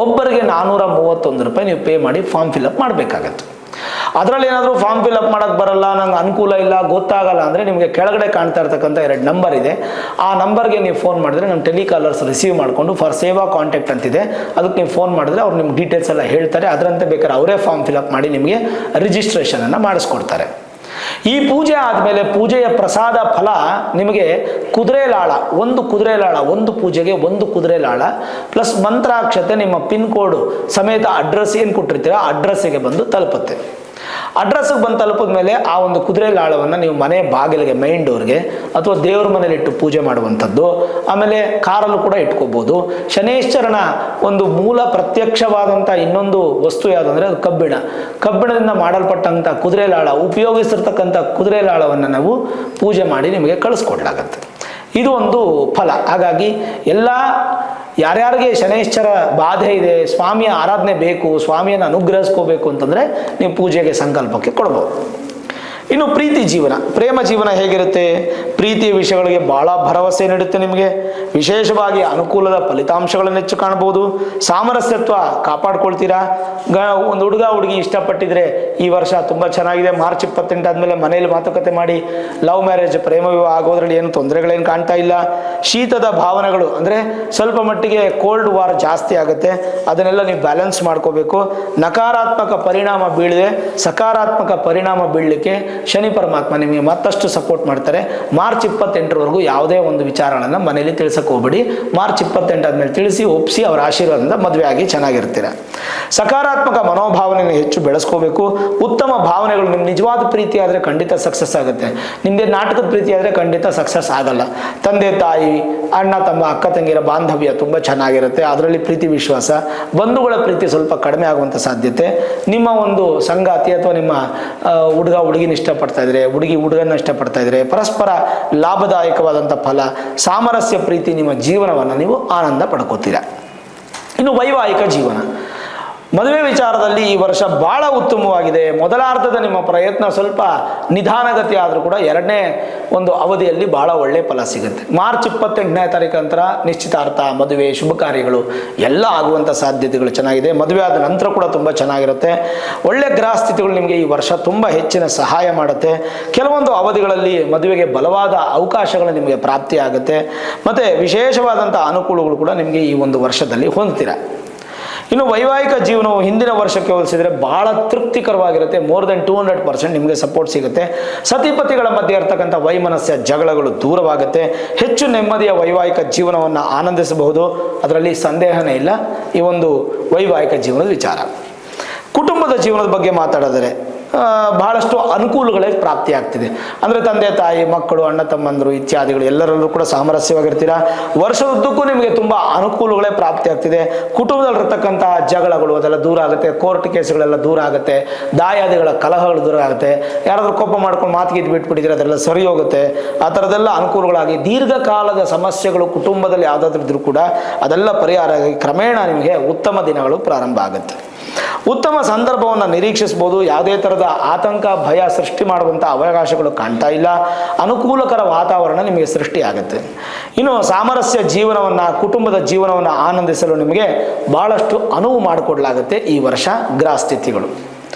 ಒಬ್ಬರಿಗೆ 431 ರೂಪಾಯಿ ನೀವು ಪೇ ಮಾಡಿ ಫಾರ್ಮ್ ಫಿಲಪ್ ಮಾಡಬೇಕಾಗತ್ತೆ. ಅದರಲ್ಲಿ ಏನಾದರೂ ಫಾರ್ಮ್ ಫಿಲಪ್ ಮಾಡೋಕ್ಕೆ ಬರಲ್ಲ, ನಂಗೆ ಅನುಕೂಲ ಇಲ್ಲ, ಗೊತ್ತಾಗಲ್ಲ ಅಂದರೆ ನಿಮಗೆ ಕೆಳಗಡೆ ಕಾಣ್ತಾ ಇರ್ತಕ್ಕಂಥ 2 ನಂಬರ್ ಇದೆ. ಆ ನಂಬರ್ಗೆ ನೀವು ಫೋನ್ ಮಾಡಿದ್ರೆ ನಮ್ಮ ಟೆಲಿಕಾಲರ್ಸ್ ರಿಸೀವ್ ಮಾಡಿಕೊಂಡು ಫಾರ್ ಸೇವಾ ಕಾಂಟ್ಯಾಕ್ಟ್ ಅಂತಿದೆ, ಅದಕ್ಕೆ ನೀವು ಫೋನ್ ಮಾಡಿದ್ರೆ ಅವ್ರು ನಿಮ್ಮ ಡೀಟೇಲ್ಸ್ ಎಲ್ಲ ಹೇಳ್ತಾರೆ. ಅದರಂತೆ ಬೇಕಾದ್ರೆ ಅವರೇ ಫಾರ್ಮ್ ಫಿಲಪ್ ಮಾಡಿ ನಿಮಗೆ ರಿಜಿಸ್ಟ್ರೇಷನನ್ನು ಮಾಡಿಸ್ಕೊಡ್ತಾರೆ. ಈ ಪೂಜೆ ಆದಮೇಲೆ ಪೂಜೆಯ ಪ್ರಸಾದ ಫಲ ನಿಮಗೆ ಕುದುರೆಲಾಳ, ಒಂದು ಕುದುರೆಲಾಳ, ಒಂದು ಪೂಜೆಗೆ 1 ಕುದುರೆಲಾಳ ಪ್ಲಸ್ ಮಂತ್ರಾಕ್ಷತೆ ನಿಮ್ಮ ಪಿನ್ ಕೋಡ್ ಸಮೇತ ಅಡ್ರೆಸ್ ಏನು ಕೊಟ್ಟಿರ್ತೀರ ಆ ಅಡ್ರೆಸ್ಸಿಗೆ ಬಂದು ತಲುಪುತ್ತೆ. ಅಡ್ರೆಸ್ಸಿಗೆ ಬಂದು ತಲುಪಿದ ಮೇಲೆ ಆ ಒಂದು ಕುದುರೆಲಾಳವನ್ನು ನೀವು ಮನೆ ಬಾಗಿಲಿಗೆ, ಮೈನ್ ಡೋರ್ಗೆ ಅಥವಾ ದೇವ್ರ ಮನೇಲಿ ಇಟ್ಟು ಪೂಜೆ ಮಾಡುವಂಥದ್ದು. ಆಮೇಲೆ ಕಾರಲ್ಲೂ ಕೂಡ ಇಟ್ಕೋಬೋದು. ಶನೇಶ್ವರನ ಒಂದು ಮೂಲ ಪ್ರತ್ಯಕ್ಷವಾದಂಥ ಇನ್ನೊಂದು ವಸ್ತು ಯಾವುದು ಅಂದರೆ ಅದು ಕಬ್ಬಿಣದಿಂದ ಮಾಡಲ್ಪಟ್ಟಂಥ ಕುದುರೆಲಾಳ, ಉಪಯೋಗಿಸಿರ್ತಕ್ಕಂಥ ಕುದುರೆಲಾಳವನ್ನು ನಾವು ಪೂಜೆ ಮಾಡಿ ನಿಮಗೆ ಕಳಿಸ್ಕೊಡ್ಲಾಗತ್ತೆ. ಇದು ಒಂದು ಫಲ. ಹಾಗಾಗಿ ಎಲ್ಲ ಯಾರ್ಯಾರಿಗೆ ಶನೈಶ್ಚರ ಬಾಧೆ ಇದೆ, ಸ್ವಾಮಿಯ ಆರಾಧನೆ ಬೇಕು, ಸ್ವಾಮಿಯನ್ನು ಅನುಗ್ರಹಿಸ್ಕೋಬೇಕು ಅಂತಂದರೆ ನೀವು ಪೂಜೆಗೆ ಸಂಕಲ್ಪಕ್ಕೆ ಕೊಡ್ಬೋದು. ಇನ್ನು ಪ್ರೀತಿ ಜೀವನ, ಪ್ರೇಮ ಜೀವನ ಹೇಗಿರುತ್ತೆ? ಪ್ರೀತಿಯ ವಿಷಯಗಳಿಗೆ ಭಾಳ ಭರವಸೆ ನೀಡುತ್ತೆ. ನಿಮಗೆ ವಿಶೇಷವಾಗಿ ಅನುಕೂಲದ ಫಲಿತಾಂಶಗಳನ್ನು ಹೆಚ್ಚು ಕಾಣ್ಬೋದು. ಸಾಮರಸ್ಯತ್ವ ಕಾಪಾಡ್ಕೊಳ್ತೀರಾ. ಒಂದು ಹುಡುಗಿ ಇಷ್ಟಪಟ್ಟಿದ್ರೆ ಈ ವರ್ಷ ತುಂಬ ಚೆನ್ನಾಗಿದೆ. ಮಾರ್ಚ್ 28 ಆದಮೇಲೆ ಮನೆಯಲ್ಲಿ ಮಾತುಕತೆ ಮಾಡಿ ಲವ್ ಮ್ಯಾರೇಜ್, ಪ್ರೇಮ ವಿವಾಹ ಆಗೋದ್ರಲ್ಲಿ ಏನು ತೊಂದರೆಗಳೇನು ಕಾಣ್ತಾ ಇಲ್ಲ. ಶೀತದ ಭಾವನೆಗಳು ಅಂದರೆ ಸ್ವಲ್ಪ ಮಟ್ಟಿಗೆ ಕೋಲ್ಡ್ ವಾರ್ ಜಾಸ್ತಿ ಆಗುತ್ತೆ, ಅದನ್ನೆಲ್ಲ ನೀವು ಬ್ಯಾಲೆನ್ಸ್ ಮಾಡ್ಕೋಬೇಕು. ನಕಾರಾತ್ಮಕ ಪರಿಣಾಮ ಬೀಳದೆ ಸಕಾರಾತ್ಮಕ ಪರಿಣಾಮ ಬೀಳಲಿಕ್ಕೆ ಶನಿ ಪರಮಾತ್ಮ ನಿಮಗೆ ಮತ್ತಷ್ಟು ಸಪೋರ್ಟ್ ಮಾಡ್ತಾರೆ. ಮಾರ್ಚ್ 28ರವರೆಗೂ ಯಾವುದೇ ಒಂದು ವಿಚಾರಗಳನ್ನು ಮನೆಯಲ್ಲಿ ತಿಳಿಸಕ್ಕೆ ಹೋಗ್ಬೇಡಿ. ಮಾರ್ಚ್ 28 ಆದಮೇಲೆ ತಿಳಿಸಿ ಒಪ್ಪಿಸಿ ಅವರ ಆಶೀರ್ವಾದದಿಂದ ಮದುವೆ ಆಗಿ ಚೆನ್ನಾಗಿರ್ತೀರ. ಸಕಾರಾತ್ಮಕ ಮನೋಭಾವನೆಯನ್ನು ಹೆಚ್ಚು ಬೆಳೆಸ್ಕೋಬೇಕು. ಉತ್ತಮ ಭಾವನೆಗಳು, ನಿಮ್ಮ ನಿಜವಾದ ಪ್ರೀತಿ ಆದರೆ ಖಂಡಿತ ಸಕ್ಸಸ್ ಆಗುತ್ತೆ. ನಿಮ್ಮದೇ ನಾಟಕದ ಪ್ರೀತಿ ಆದರೆ ಖಂಡಿತ ಸಕ್ಸಸ್ ಆಗಲ್ಲ. ತಂದೆ ತಾಯಿ, ಅಣ್ಣ ತಮ್ಮ, ಅಕ್ಕ ತಂಗಿರ ಬಾಂಧವ್ಯ ತುಂಬ ಚೆನ್ನಾಗಿರುತ್ತೆ. ಅದರಲ್ಲಿ ಪ್ರೀತಿ ವಿಶ್ವಾಸ. ಬಂಧುಗಳ ಪ್ರೀತಿ ಸ್ವಲ್ಪ ಕಡಿಮೆ ಆಗುವಂಥ ಸಾಧ್ಯತೆ. ನಿಮ್ಮ ಒಂದು ಸಂಗಾತಿ ಅಥವಾ ನಿಮ್ಮ ಹುಡುಗಿನ ಇಷ್ಟಪಡ್ತಾ ಇದ್ರೆ, ಹುಡುಗನ ಇಷ್ಟಪಡ್ತಾ ಇದ್ರೆ ಪರಸ್ಪರ ಲಾಭದಾಯಕವಾದಂಥ ಫಲ, ಸಾಮರಸ್ಯ ಪ್ರೀತಿ, ನಿಮ್ಮ ಜೀವನವನ್ನು ನೀವು ಆನಂದ ಪಡ್ಕೋತೀರ. ಇನ್ನು ವೈವಾಹಿಕ ಜೀವನ, ಮದುವೆ ವಿಚಾರದಲ್ಲಿ ಈ ವರ್ಷ ಬಹಳ ಉತ್ತಮವಾಗಿದೆ. ಮೊದಲಾರ್ಧದ ನಿಮ್ಮ ಪ್ರಯತ್ನ ಸ್ವಲ್ಪ ನಿಧಾನಗತಿ ಆದರೂ ಕೂಡ ಎರಡನೇ ಒಂದು ಅವಧಿಯಲ್ಲಿ ಬಹಳ ಒಳ್ಳೆಯ ಫಲ ಸಿಗುತ್ತೆ. ಮಾರ್ಚ್ 28ನೇ ತಾರೀಕು ನಂತರ ನಿಶ್ಚಿತಾರ್ಥ, ಮದುವೆ, ಶುಭ ಕಾರ್ಯಗಳು ಎಲ್ಲ ಆಗುವಂಥ ಸಾಧ್ಯತೆಗಳು ಚೆನ್ನಾಗಿದೆ. ಮದುವೆ ಆದ ನಂತರ ಕೂಡ ತುಂಬ ಚೆನ್ನಾಗಿರುತ್ತೆ. ಒಳ್ಳೆ ಗ್ರಹ ಸ್ಥಿತಿಗಳು ನಿಮಗೆ ಈ ವರ್ಷ ತುಂಬ ಹೆಚ್ಚಿನ ಸಹಾಯ ಮಾಡುತ್ತೆ. ಕೆಲವೊಂದು ಅವಧಿಗಳಲ್ಲಿ ಮದುವೆಗೆ ಬಲವಾದ ಅವಕಾಶಗಳು ನಿಮಗೆ ಪ್ರಾಪ್ತಿಯಾಗುತ್ತೆ. ಮತ್ತು ವಿಶೇಷವಾದಂಥ ಅನುಕೂಲಗಳು ಕೂಡ ನಿಮಗೆ ಈ ಒಂದು ವರ್ಷದಲ್ಲಿ ಹೊಂದ್ತೀರ. ಇನ್ನು ವೈವಾಹಿಕ ಜೀವನವು ಹಿಂದಿನ ವರ್ಷಕ್ಕೆ ಹೋಲಿಸಿದರೆ ಬಹಳ ತೃಪ್ತಿಕರವಾಗಿರುತ್ತೆ. ಮೋರ್ ದೆನ್ 200% ನಿಮಗೆ ಸಪೋರ್ಟ್ ಸಿಗುತ್ತೆ. ಸತಿಪತಿಗಳ ಮಧ್ಯೆ ಇರ್ತಕ್ಕಂಥ ವೈಮನಸ್ಯ ಜಗಳಗಳು ದೂರವಾಗುತ್ತೆ. ಹೆಚ್ಚು ನೆಮ್ಮದಿಯ ವೈವಾಹಿಕ ಜೀವನವನ್ನು ಆನಂದಿಸಬಹುದು, ಅದರಲ್ಲಿ ಸಂದೇಹನೇ ಇಲ್ಲ. ಈ ಒಂದು ವೈವಾಹಿಕ ಜೀವನದ ವಿಚಾರ. ಕುಟುಂಬದ ಜೀವನದ ಬಗ್ಗೆ ಮಾತಾಡಿದರೆ ಬಹಳಷ್ಟು ಅನುಕೂಲಗಳೇ ಪ್ರಾಪ್ತಿಯಾಗ್ತಿದೆ. ಅಂದರೆ ತಂದೆ ತಾಯಿ, ಮಕ್ಕಳು, ಅಣ್ಣ ತಮ್ಮಂದರು ಇತ್ಯಾದಿಗಳು ಎಲ್ಲರಲ್ಲೂ ಕೂಡ ಸಾಮರಸ್ಯವಾಗಿರ್ತೀರ. ವರ್ಷದುದ್ದಕ್ಕೂ ನಿಮಗೆ ತುಂಬ ಅನುಕೂಲಗಳೇ ಪ್ರಾಪ್ತಿಯಾಗ್ತಿದೆ. ಕುಟುಂಬದಲ್ಲಿರ್ತಕ್ಕಂಥ ಜಗಳಗಳು ಅದೆಲ್ಲ ದೂರ ಆಗುತ್ತೆ. ಕೋರ್ಟ್ ಕೇಸುಗಳೆಲ್ಲ ದೂರ ಆಗುತ್ತೆ. ದಾಯಾದಿಗಳ ಕಲಹಗಳು ದೂರ ಆಗುತ್ತೆ. ಯಾರಾದರೂ ಕೋಪ ಮಾಡ್ಕೊಂಡು ಮಾತಿಗೆ ಬಿಟ್ಬಿಟ್ಟಿದ್ರೆ ಅದೆಲ್ಲ ಸರಿ ಹೋಗುತ್ತೆ. ಆ ಥರದ್ದೆಲ್ಲ ಅನುಕೂಲಗಳಾಗಿ ದೀರ್ಘಕಾಲದ ಸಮಸ್ಯೆಗಳು ಕುಟುಂಬದಲ್ಲಿ ಯಾವುದಾದ್ರೂ ಇದ್ರೂ ಕೂಡ ಅದೆಲ್ಲ ಪರಿಹಾರ ಆಗಿ ಕ್ರಮೇಣ ನಿಮಗೆ ಉತ್ತಮ ದಿನಗಳು ಪ್ರಾರಂಭ ಆಗುತ್ತೆ. ಉತ್ತಮ ಸಂದರ್ಭವನ್ನು ನಿರೀಕ್ಷಿಸಬಹುದು. ಯಾವುದೇ ಥರದ ಆತಂಕ, ಭಯ ಸೃಷ್ಟಿ ಮಾಡುವಂಥ ಅವಕಾಶಗಳು ಕಾಣ್ತಾ ಇಲ್ಲ. ಅನುಕೂಲಕರ ವಾತಾವರಣ ನಿಮಗೆ ಸೃಷ್ಟಿಯಾಗುತ್ತೆ. ಇನ್ನು ಸಾಮರಸ್ಯ ಜೀವನವನ್ನು, ಕುಟುಂಬದ ಜೀವನವನ್ನು ಆನಂದಿಸಲು ನಿಮಗೆ ಬಹಳಷ್ಟು ಅನುವು ಮಾಡಿಕೊಡ್ಲಾಗುತ್ತೆ ಈ ವರ್ಷ ಗ್ರಹ ಸ್ಥಿತಿಗಳು.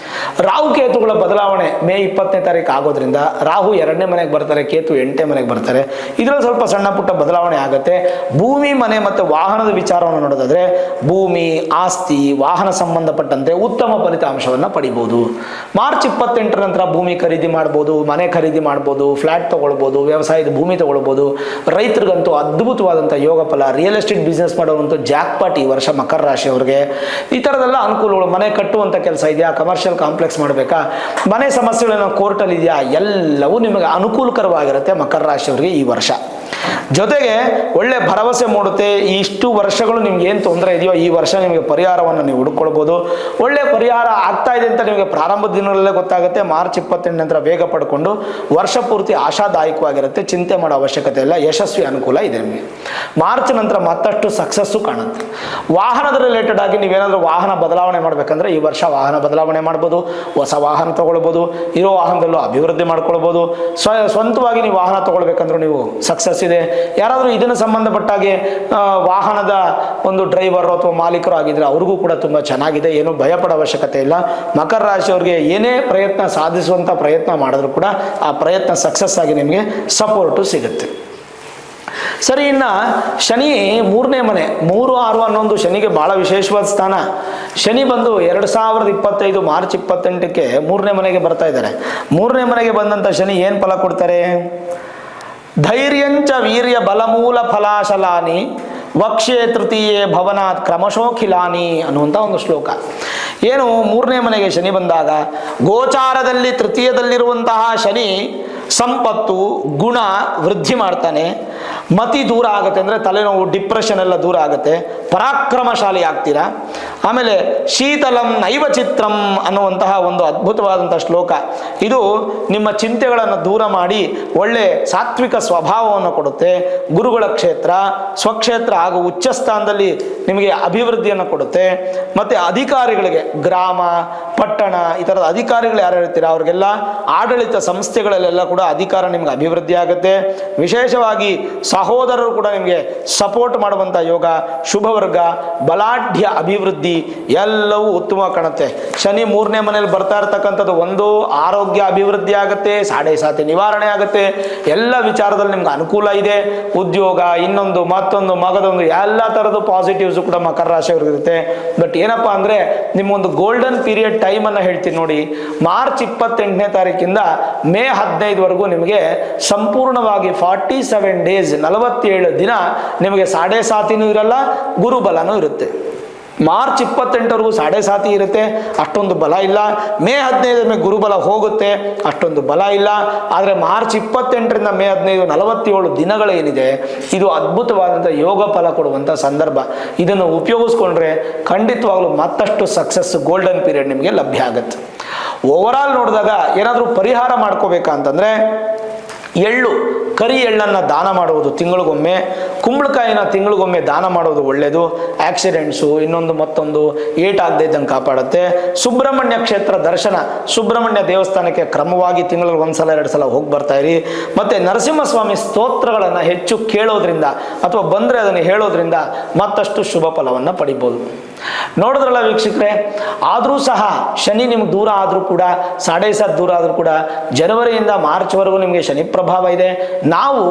ರಾಹು ಕೇತುಗಳ ಬದಲಾವಣೆ ಮೇ 20ನೇ ತಾರೀಕು ಆಗೋದ್ರಿಂದ ರಾಹು 2ನೇ ಮನೆಗೆ ಬರ್ತಾರೆ, ಕೇತು 8ನೇ ಮನೆಗೆ ಬರ್ತಾರೆ. ಇದರಲ್ಲಿ ಸ್ವಲ್ಪ ಸಣ್ಣ ಪುಟ್ಟ ಬದಲಾವಣೆ ಆಗುತ್ತೆ. ಭೂಮಿ, ಮನೆ ಮತ್ತು ವಾಹನದ ವಿಚಾರವನ್ನು ನೋಡೋದಾದ್ರೆ ಭೂಮಿ, ಆಸ್ತಿ, ವಾಹನ ಸಂಬಂಧಪಟ್ಟಂತೆ ಉತ್ತಮ ಫಲಿತಾಂಶವನ್ನು ಪಡಿಬೋದು. ಮಾರ್ಚ್ 28 ನಂತರ ಭೂಮಿ ಖರೀದಿ ಮಾಡ್ಬೋದು, ಮನೆ ಖರೀದಿ ಮಾಡ್ಬೋದು, ಫ್ಲ್ಯಾಟ್ ತೊಗೊಳ್ಬೋದು, ವ್ಯವಸಾಯದ ಭೂಮಿ ತೊಗೊಳ್ಬೋದು. ರೈತರಿಗಂತೂ ಅದ್ಭುತವಾದಂಥ ಯೋಗ ಫಲ. ರಿಯಲ್ ಎಸ್ಟೇಟ್ ಬಿಸ್ನೆಸ್ ಮಾಡೋರಂತೂ ಜಾಕ್ಪಾಟ್ ಈ ವರ್ಷ ಮಕರ ರಾಶಿಯವರಿಗೆ. ಈ ಥರದೆಲ್ಲ ಅನುಕೂಲಗಳು. ಮನೆ ಕಟ್ಟುವಂಥ ಕೆಲಸ ಇದೆಯಾ, ಕಮರ್ಷಿಯಲ್ ಕಾಂಪ್ಲೆಕ್ಸ್ ಮಾಡಬೇಕಾ, ಮನೆ ಸಮಸ್ಯೆಗಳೇನೋ ಕೋರ್ಟಲ್ಲಿ ಇದೆಯಾ, ಎಲ್ಲವೂ ನಿಮಗೆ ಅನುಕೂಲಕರವಾಗಿರುತ್ತೆ ಮಕರ ರಾಶಿಯವರಿಗೆ ಈ ವರ್ಷ. ಜೊತೆಗೆ ಒಳ್ಳೆ ಭರವಸೆ ಮೂಡುತ್ತೆ. ಇಷ್ಟು ವರ್ಷಗಳು ನಿಮ್ಗೆ ಏನು ತೊಂದರೆ ಇದೆಯೋ ಈ ವರ್ಷ ನಿಮಗೆ ಪರಿಹಾರವನ್ನು ನೀವು ಹುಡುಕೊಳ್ಬೋದು. ಒಳ್ಳೆ ಪರಿಹಾರ ಆಗ್ತಾ ಇದೆ ಅಂತ ನಿಮಗೆ ಪ್ರಾರಂಭದ ದಿನಗಳಲ್ಲೇ ಗೊತ್ತಾಗುತ್ತೆ. ಮಾರ್ಚ್ 28 ನಂತರ ಬೇಗ ಪಡ್ಕೊಂಡು ವರ್ಷ ಪೂರ್ತಿ ಆಶಾದಾಯಕವಾಗಿರುತ್ತೆ. ಚಿಂತೆ ಮಾಡೋ ಅವಶ್ಯಕತೆ ಇಲ್ಲ, ಯಶಸ್ವಿ ಅನುಕೂಲ ಇದೆ ನಿಮಗೆ. ಮಾರ್ಚ್ ನಂತರ ಮತ್ತಷ್ಟು ಸಕ್ಸಸ್ಸು ಕಾಣುತ್ತೆ. ವಾಹನದ ರಿಲೇಟೆಡ್ ಆಗಿ ನೀವೇನಾದರೂ ವಾಹನ ಬದಲಾವಣೆ ಮಾಡಬೇಕಂದ್ರೆ ಈ ವರ್ಷ ವಾಹನ ಬದಲಾವಣೆ ಮಾಡ್ಬೋದು, ಹೊಸ ವಾಹನ ತಗೊಳ್ಬೋದು, ಇರೋ ವಾಹನದಲ್ಲೂ ಅಭಿವೃದ್ಧಿ ಮಾಡ್ಕೊಳ್ಬೋದು. ಸ್ವಂತವಾಗಿ ನೀವು ವಾಹನ ತಗೊಳ್ಬೇಕಂದ್ರೂ ನೀವು ಸಕ್ಸಸ್ ಇದೆ. ಯಾರಾದರೂ ಇದನ್ನು ಸಂಬಂಧಪಟ್ಟಾಗೆ ವಾಹನದ ಒಂದು ಡ್ರೈವರ್ ಅಥವಾ ಮಾಲೀಕರು ಆಗಿದ್ರೆ ಅವ್ರಿಗೂ ಕೂಡ ತುಂಬ ಚೆನ್ನಾಗಿದೆ, ಏನೂ ಭಯಪಡೋ ಅವಶ್ಯಕತೆ ಇಲ್ಲ. ಮಕರ ರಾಶಿಯವರಿಗೆ ಏನೇ ಪ್ರಯತ್ನ ಸಾಧಿಸುವಂಥ ಪ್ರಯತ್ನ ಮಾಡಿದ್ರು ಕೂಡ ಆ ಪ್ರಯತ್ನ ಸಕ್ಸಸ್ ಆಗಿ ನಿಮಗೆ ಸಪೋರ್ಟು ಸಿಗುತ್ತೆ. ಸರಿ, ಇನ್ನು ಶನಿ 3ನೇ ಮನೆ, 3, 6, 11 ಶನಿಗೆ ಭಾಳ ವಿಶೇಷವಾದ ಸ್ಥಾನ. ಶನಿ ಬಂದು 2025 ಮಾರ್ಚ್ 28ಕ್ಕೆ 3ನೇ ಮನೆಗೆ ಬರ್ತಾ ಇದ್ದಾರೆ. 3ನೇ ಮನೆಗೆ ಬಂದಂಥ ಶನಿ ಏನು ಫಲ ಕೊಡ್ತಾರೆ? ಧೈರ್ಯಂಚ ವೀರ್ಯ ಬಲಮೂಲ ಫಲಾಶಲಾನಿ ವಕ್ಷೇ ತೃತೀಯೇ ಭವನಾತ್ ಕ್ರಮಶೋಖಿಲಾನಿ ಅನ್ನುವಂಥ ಒಂದು ಶ್ಲೋಕ. ಏನು 3ನೇ ಮನೆಗೆ ಶನಿ ಬಂದಾಗ ಗೋಚಾರದಲ್ಲಿ ತೃತೀಯದಲ್ಲಿರುವಂತಹ ಶನಿ ಸಂಪತ್ತು ಗುಣ ವೃದ್ಧಿ ಮಾಡ್ತಾನೆ. ಮತಿ ದೂರ ಆಗುತ್ತೆ, ಅಂದರೆ ತಲೆನೋವು ಡಿಪ್ರೆಷನ್ ಎಲ್ಲ ದೂರ ಆಗುತ್ತೆ. ಪರಾಕ್ರಮಶಾಲಿ ಆಗ್ತೀರಾ. ಆಮೇಲೆ ಶೀತಲಂ ನೈವ ಚಿತ್ರಂ ಅನ್ನುವಂತಹ ಒಂದು ಅದ್ಭುತವಾದಂಥ ಶ್ಲೋಕ. ಇದು ನಿಮ್ಮ ಚಿಂತೆಗಳನ್ನು ದೂರ ಮಾಡಿ ಒಳ್ಳೆ ಸಾತ್ವಿಕ ಸ್ವಭಾವವನ್ನು ಕೊಡುತ್ತೆ. ಗುರುಗಳ ಕ್ಷೇತ್ರ ಸ್ವಕ್ಷೇತ್ರ ಹಾಗೂ ಉಚ್ಚ ಸ್ಥಾನದಲ್ಲಿ ನಿಮಗೆ ಅಭಿವೃದ್ಧಿಯನ್ನು ಕೊಡುತ್ತೆ. ಮತ್ತು ಅಧಿಕಾರಿಗಳಿಗೆ ಗ್ರಾಮ ಪಟ್ಟಣ ಈ ಥರದ ಅಧಿಕಾರಿಗಳು ಯಾರು ಇರ್ತೀರ ಅವ್ರಿಗೆಲ್ಲ ಆಡಳಿತ ಸಂಸ್ಥೆಗಳಲ್ಲೆಲ್ಲ ಕೂಡ ಅಧಿಕಾರ ನಿಮ್ಗೆ ಅಭಿವೃದ್ಧಿ ಆಗುತ್ತೆ. ವಿಶೇಷವಾಗಿ ಸಹೋದರರು ಕೂಡ ನಿಮಗೆ ಸಪೋರ್ಟ್ ಮಾಡುವಂಥ ಯೋಗ, ಶುಭವರ್ಗ, ಬಲಾಢ್ಯ ಅಭಿವೃದ್ಧಿ ಎಲ್ಲವೂ ಉತ್ತಮ ಕಾಣುತ್ತೆ. ಶನಿ 3ನೇ ಮನೇಲಿ ಬರ್ತಾ ಇರ್ತಕ್ಕಂಥದ್ದು ಒಂದು ಆರೋಗ್ಯ ಅಭಿವೃದ್ಧಿ ಆಗುತ್ತೆ, ಸಾಡೆ ಸಾತಿ ನಿವಾರಣೆ ಆಗುತ್ತೆ, ಎಲ್ಲ ವಿಚಾರದಲ್ಲಿ ನಿಮ್ಗೆ ಅನುಕೂಲ ಇದೆ. ಉದ್ಯೋಗ ಇನ್ನೊಂದು ಮತ್ತೊಂದು ಮಗದೊಂದು ಎಲ್ಲ ಥರದ್ದು ಪಾಸಿಟಿವ್ಸು ಕೂಡ ಮಕರ ರಾಶಿಯವರಿಗಿರುತ್ತೆ. ಬಟ್ ಏನಪ್ಪ ಅಂದರೆ ನಿಮ್ಮೊಂದು ಗೋಲ್ಡನ್ ಪೀರಿಯಡ್ ಟೈಮನ್ನು ಹೇಳ್ತೀನಿ ನೋಡಿ. ಮಾರ್ಚ್ 28ನೇ ತಾರೀಕಿಂದ ಮೇ 15ವರೆಗೂ ನಿಮಗೆ ಸಂಪೂರ್ಣವಾಗಿ 47 ಡೇಸ್ 47 ದಿನ ನಿಮಗೆ ಸಾಡೆ ಸಾತಿನೂ ಇರಲ್ಲ, ಗುರುಬಲನೂ ಇರುತ್ತೆ. ಮಾರ್ಚ್ 28ವರೆಗೂ ಸಾಡೆ ಸಾತಿ ಇರುತ್ತೆ, ಅಷ್ಟೊಂದು ಬಲ ಇಲ್ಲ. ಮೇ 15 ಗುರುಬಲ ಹೋಗುತ್ತೆ, ಅಷ್ಟೊಂದು ಬಲ ಇಲ್ಲ. ಆದರೆ ಮಾರ್ಚ್ 28ರಿಂದ ಮೇ 15 47 ದಿನಗಳೇನಿದೆ ಇದು ಅದ್ಭುತವಾದಂಥ ಯೋಗ ಫಲ ಕೊಡುವಂಥ ಸಂದರ್ಭ. ಇದನ್ನು ಉಪಯೋಗಿಸ್ಕೊಂಡ್ರೆ ಖಂಡಿತವಾಗ್ಲೂ ಮತ್ತಷ್ಟು ಸಕ್ಸಸ್ ಗೋಲ್ಡನ್ ಪೀರಿಯಡ್ ನಿಮಗೆ ಲಭ್ಯ ಆಗುತ್ತೆ. ಓವರಾಲ್ ನೋಡಿದಾಗ ಏನಾದರೂ ಪರಿಹಾರ ಮಾಡ್ಕೋಬೇಕಂತಂದರೆ ಎಳ್ಳು, ಕರಿ ಎಳ್ಳನ್ನು ದಾನ ಮಾಡುವುದು ತಿಂಗಳಿಗೊಮ್ಮೆ, ಕುಂಬಳಕಾಯಿನ ತಿಂಗಳಿಗೊಮ್ಮೆ ದಾನ ಮಾಡೋದು ಒಳ್ಳೆಯದು. ಆಕ್ಸಿಡೆಂಟ್ಸು ಇನ್ನೊಂದು ಮತ್ತೊಂದು ಏಟಾಗದೇ ಇದ್ದಂಗೆ ಕಾಪಾಡುತ್ತೆ. ಸುಬ್ರಹ್ಮಣ್ಯ ಕ್ಷೇತ್ರ ದರ್ಶನ, ಸುಬ್ರಹ್ಮಣ್ಯ ದೇವಸ್ಥಾನಕ್ಕೆ ಕ್ರಮವಾಗಿ ತಿಂಗಳಲ್ಲಿ 1 ಸಲ 2 ಸಲ ಹೋಗಿ ಬರ್ತಾ ಇರಿ. ಮತ್ತು ನರಸಿಂಹಸ್ವಾಮಿ ಸ್ತೋತ್ರಗಳನ್ನು ಹೆಚ್ಚು ಕೇಳೋದ್ರಿಂದ ಅಥವಾ ಬಂದರೆ ಅದನ್ನು ಹೇಳೋದ್ರಿಂದ ಮತ್ತಷ್ಟು ಶುಭ ಫಲವನ್ನು ಪಡಿಬೋದು. ನೋಡಿದ್ರಲ್ಲ ವೀಕ್ಷಕರೇ, ಆದರೂ ಸಹ ಶನಿ ನಿಮ್ಗೆ ದೂರ ಆದರೂ ಕೂಡ, ಸಾಡೆ ಸಾತ್ ದೂರ ಆದರೂ ಕೂಡ ಜನವರಿಯಿಂದ ಮಾರ್ಚ್ವರೆಗೂ ನಿಮಗೆ ಶನಿ ಪ್ರಭಾವ ಇದೆ. ನಾವು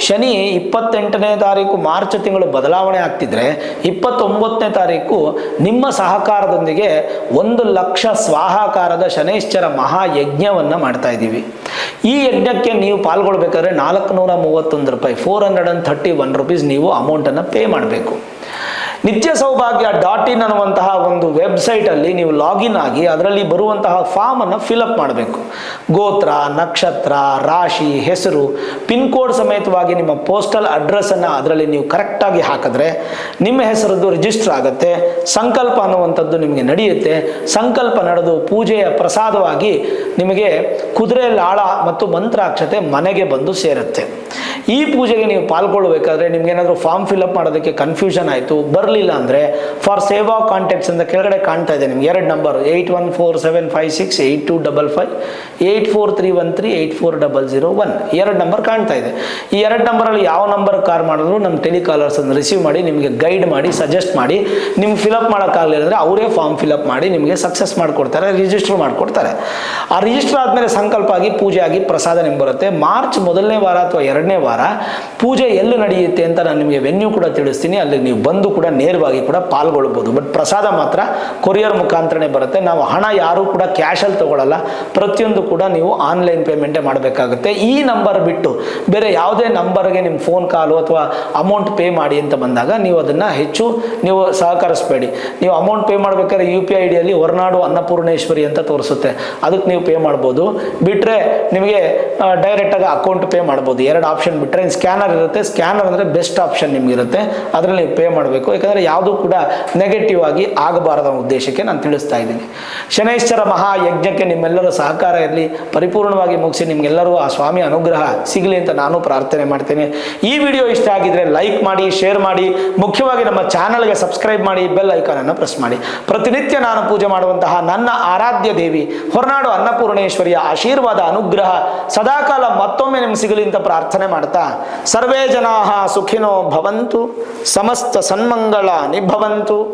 ಶನಿ 28ನೇ ತಾರೀಕು ಮಾರ್ಚ್ ತಿಂಗಳು ಬದಲಾವಣೆ ಆಗ್ತಿದ್ರೆ 29ನೇ ತಾರೀಕು ನಿಮ್ಮ ಸಹಕಾರದೊಂದಿಗೆ 1 ಲಕ್ಷ ಸ್ವಾಹಾಕಾರದ ಶನೈಶ್ಚರ ಮಹಾಯಜ್ಞವನ್ನು ಮಾಡ್ತಾ ಇದ್ದೀವಿ. ಈ ಯಜ್ಞಕ್ಕೆ ನೀವು ಪಾಲ್ಗೊಳ್ಬೇಕಾದ್ರೆ 431 ರೂಪಾಯಿ 431 rupees ನೀವು ಅಮೌಂಟನ್ನು ಪೇ ಮಾಡಬೇಕು. ನಿತ್ಯ ಸೌಭಾಗ್ಯ .in ಅನ್ನುವಂತಹ ಒಂದು ವೆಬ್ಸೈಟಲ್ಲಿ ನೀವು ಲಾಗಿನ್ ಆಗಿ ಅದರಲ್ಲಿ ಬರುವಂತಹ ಫಾರ್ಮನ್ನು ಫಿಲಪ್ ಮಾಡಬೇಕು. ಗೋತ್ರ, ನಕ್ಷತ್ರ, ರಾಶಿ, ಹೆಸರು, ಪಿನ್ ಕೋಡ್ ಸಮೇತವಾಗಿ ನಿಮ್ಮ ಪೋಸ್ಟಲ್ ಅಡ್ರೆಸ್ಸನ್ನು ಅದರಲ್ಲಿ ನೀವು ಕರೆಕ್ಟಾಗಿ ಹಾಕಿದ್ರೆ ನಿಮ್ಮ ಹೆಸರದ್ದು ರಿಜಿಸ್ಟರ್ ಆಗುತ್ತೆ. ಸಂಕಲ್ಪ ಅನ್ನುವಂಥದ್ದು ನಿಮಗೆ ನಡೆಯುತ್ತೆ. ಸಂಕಲ್ಪ ನಡೆದು ಪೂಜೆಯ ಪ್ರಸಾದವಾಗಿ ನಿಮಗೆ ಕುದುರೆ ಲಾಳ ಮತ್ತು ಮಂತ್ರಾಕ್ಷತೆ ಮನೆಗೆ ಬಂದು ಸೇರುತ್ತೆ. ಈ ಪೂಜೆಗೆ ನೀವು ಪಾಲ್ಗೊಳ್ಳಬೇಕಾದ್ರೆ ನಿಮ್ಗೇನಾದರೂ ಫಾರ್ಮ್ ಫಿಲಪ್ ಮಾಡೋದಕ್ಕೆ ಕನ್ಫ್ಯೂಷನ್ ಆಯಿತು, ಬರಲಿಲ್ಲ ಅಂದರೆ ಫಾರ್ ಸೇವಾ ಕಾಂಟ್ಯಾಕ್ಟ್ಸ್ ಅಂತ ಕೆಳಗಡೆ ಕಾಣ್ತಾ ಇದೆ ನಿಮ್ಗೆ 2 ನಂಬರ್ 8147568255 8431384001 2 ನಂಬರ್ ಕಾಣ್ತಾ ಇದೆ. ಈ 2 ನಂಬರಲ್ಲಿ ಯಾವ ನಂಬರ್ ಕಾಲ್ ಮಾಡಿದ್ರು ನಮ್ಮ ಟೆಲಿಕಾಲರ್ಸನ್ನು ರಿಸೀವ್ ಮಾಡಿ ನಿಮಗೆ ಗೈಡ್ ಮಾಡಿ ಸಜೆಸ್ಟ್ ಮಾಡಿ ನಿಮ್ಗೆ ಫಿಲಪ್ ಮಾಡೋಕ್ಕಾಗಲಿಲ್ಲ ಅಂದರೆ ಅವರೇ ಫಾರ್ಮ್ ಫಿಲಪ್ ಮಾಡಿ ನಿಮಗೆ ಸಕ್ಸಸ್ ಮಾಡಿಕೊಡ್ತಾರೆ, ರಿಜಿಸ್ಟರ್ ಮಾಡಿಕೊಡ್ತಾರೆ. ಆ ರಿಜಿಸ್ಟರ್ ಆದಮೇಲೆ ಸಂಕಲ್ಪ ಆಗಿ ಪೂಜೆ ಆಗಿ ಪ್ರಸಾದ ನಿಮ್ಗೆ ಬರುತ್ತೆ. ಮಾರ್ಚ್ 1ನೇ ವಾರ ಅಥವಾ 2ನೇ ವಾರ ಪೂಜೆ ಎಲ್ಲಿ ನಡೆಯುತ್ತೆ ಅಂತ ನಾನು ನಿಮಗೆ ವೆನ್ಯೂ ಕೂಡ ತಿಳಿಸ್ತೀನಿ. ಅಲ್ಲಿ ನೀವು ಬಂದು ಕೂಡ ನೇರವಾಗಿ ಕೂಡ ಪಾಲ್ಗೊಳ್ಬೋದು. ಬಟ್ ಪ್ರಸಾದ ಮಾತ್ರ ಕೊರಿಯರ್ ಮುಖಾಂತರನೇ ಬರುತ್ತೆ. ನಾವು ಹಣ ಯಾರೂ ಕೂಡ ಕ್ಯಾಶಲ್ಲಿ ತಗೊಳ್ಳಲ್ಲ, ಪ್ರತಿಯೊಂದು ಕೂಡ ನೀವು ಆನ್ಲೈನ್ ಪೇಮೆಂಟೇ ಮಾಡಬೇಕಾಗುತ್ತೆ. ಈ ನಂಬರ್ ಬಿಟ್ಟು ಬೇರೆ ಯಾವುದೇ ನಂಬರ್ಗೆ ನಿಮ್ಮ ಫೋನ್ ಕಾಲು ಅಥವಾ ಅಮೌಂಟ್ ಪೇ ಮಾಡಿ ಅಂತ ಬಂದಾಗ ನೀವು ಅದನ್ನು ಹೆಚ್ಚು ನೀವು ಸಹಕರಿಸಬೇಡಿ. ನೀವು ಅಮೌಂಟ್ ಪೇ ಮಾಡಬೇಕಾದ್ರೆ UPI ಐಡಿಯಲ್ಲಿ ಹೊರನಾಡು ಅನ್ನಪೂರ್ಣೇಶ್ವರಿ ಅಂತ ತೋರಿಸುತ್ತೆ, ಅದಕ್ಕೆ ನೀವು ಪೇ ಮಾಡ್ಬೋದು. ಬಿಟ್ಟರೆ ನಿಮಗೆ ಡೈರೆಕ್ಟಾಗಿ ಅಕೌಂಟ್ ಪೇ ಮಾಡ್ಬೋದು. 2 ಆಪ್ಷನ್ ಬಿಟ್ಟು ಬಿಟ್ಟರೆ ಸ್ಕ್ಯಾನರ್ ಇರುತ್ತೆ. ಸ್ಕ್ಯಾನರ್ ಅಂದರೆ ಬೆಸ್ಟ್ ಆಪ್ಷನ್ ನಿಮಗಿರುತ್ತೆ, ಅದರಲ್ಲಿ ನೀವು ಪೇ ಮಾಡಬೇಕು. ಯಾಕಂದರೆ ಯಾವುದೂ ಕೂಡ ನೆಗೆಟಿವ್ ಆಗಿ ಆಗಬಾರದ ಉದ್ದೇಶಕ್ಕೆ ನಾನು ತಿಳಿಸ್ತಾ ಇದ್ದೀನಿ. ಶನೈಶ್ಚರ ಮಹಾಯಜ್ಞಕ್ಕೆ ನಿಮ್ಮೆಲ್ಲರೂ ಸಹಕಾರ ಇರಲಿ, ಪರಿಪೂರ್ಣವಾಗಿ ಮುಗಿಸಿ ನಿಮಗೆಲ್ಲರೂ ಆ ಸ್ವಾಮಿ ಅನುಗ್ರಹ ಸಿಗಲಿ ಅಂತ ನಾನು ಪ್ರಾರ್ಥನೆ ಮಾಡ್ತೇನೆ. ಈ ವಿಡಿಯೋ ಇಷ್ಟ ಆಗಿದ್ರೆ ಲೈಕ್ ಮಾಡಿ, ಶೇರ್ ಮಾಡಿ, ಮುಖ್ಯವಾಗಿ ನಮ್ಮ ಚಾನಲ್ಗೆ ಸಬ್ಸ್ಕ್ರೈಬ್ ಮಾಡಿ, ಬೆಲ್ ಐಕಾನನ್ನು ಪ್ರೆಸ್ ಮಾಡಿ. ಪ್ರತಿನಿತ್ಯ ನಾನು ಪೂಜೆ ಮಾಡುವಂತಹ ನನ್ನ ಆರಾಧ್ಯ ದೇವಿ ಹೊರನಾಡು ಅನ್ನಪೂರ್ಣೇಶ್ವರಿಯ ಆಶೀರ್ವಾದ ಅನುಗ್ರಹ ಸದಾಕಾಲ ಮತ್ತೊಮ್ಮೆ ನಿಮ್ಗೆ ಸಿಗಲಿ ಅಂತ ಪ್ರಾರ್ಥನೆ ಮಾಡ್ತಾ, ಸರ್ವೇ ಜನಾಃ ಸುಖಿನೋ ಭವಂತು, ಸಮಸ್ತ ಸನ್ಮಂಗಳ ನಿಭವಂತು.